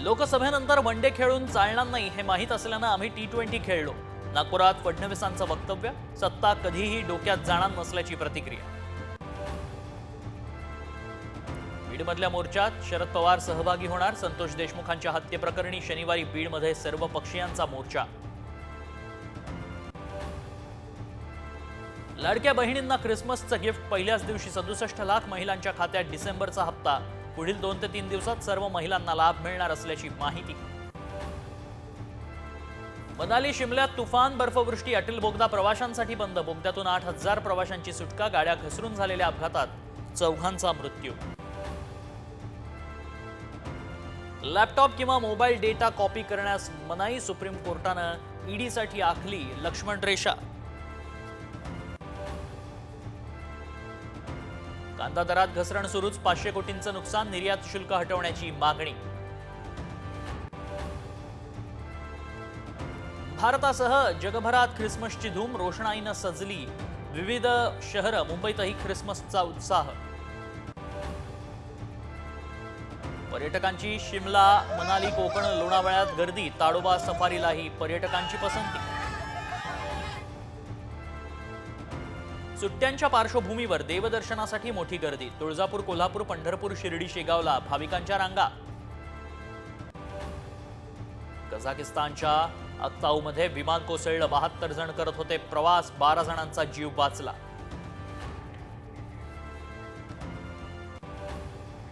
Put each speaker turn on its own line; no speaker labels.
लोकसभेनंतर one day खेळून चालणार नाही हे माहीत असल्यानं आम्ही T20 खेळलो. नागपुरात फडणवीसांचं वक्तव्य. सत्ता कधीही डोक्यात जाणार नसल्याची प्रतिक्रिया. बीडमधल्या मोर्चात शरद पवार सहभागी होणार. संतोष देशमुखांच्या हत्येप्रकरणी शनिवारी बीडमध्ये सर्व पक्षीयांचा मोर्चा. लाडक्या बहिणींना ख्रिसमसचं गिफ्ट. पहिल्याच दिवशी 67 लाख महिलांच्या खात्यात डिसेंबरचा हप्ता. पुढील 2 ते 3 दिवसात सर्व महिलांना लाभ मिळणार असल्याची माहिती. मनाली शिमल्यात तुफान बर्फवृष्टी. अटल बोगदा प्रवाशांसाठी बंद. बोगद्यातून 8,000 प्रवाशांची सुटका. गाड्या घसरून झालेल्या अपघातात 4 मृत्यू. लॅपटॉप किंवा मोबाईल डेटा कॉपी करण्यास मनाई. सुप्रीम कोर्टानं ईडीसाठी आखली लक्ष्मण रेषा. कांदा दरात घसरण सुरूच. 500 कोटींचं नुकसान. निर्यात शुल्क हटवण्याची मागणी. भारतासह जगभरात ख्रिसमसची धूम. रोषणाईनं सजली विविध शहरं. मुंबईतही ख्रिसमसचा उत्साह. पर्यटकांची शिमला, मनाली, कोकण, लोणावळ्यात गर्दी. ताडोबा सफारीलाही पर्यटकांची पसंती. सुट्ट्यांच्या पार्श्वभूमीवर देवदर्शनासाठी मोठी गर्दी. तुळजापूर, कोल्हापूर, पंढरपूर, शिर्डी, शेगावला भाविकांच्या रांगा. कझाकिस्तानच्या अक्ताऊमध्ये विमान कोसळलं. 72 जण करत होते प्रवास. 12 जणांचा जीव वाचला.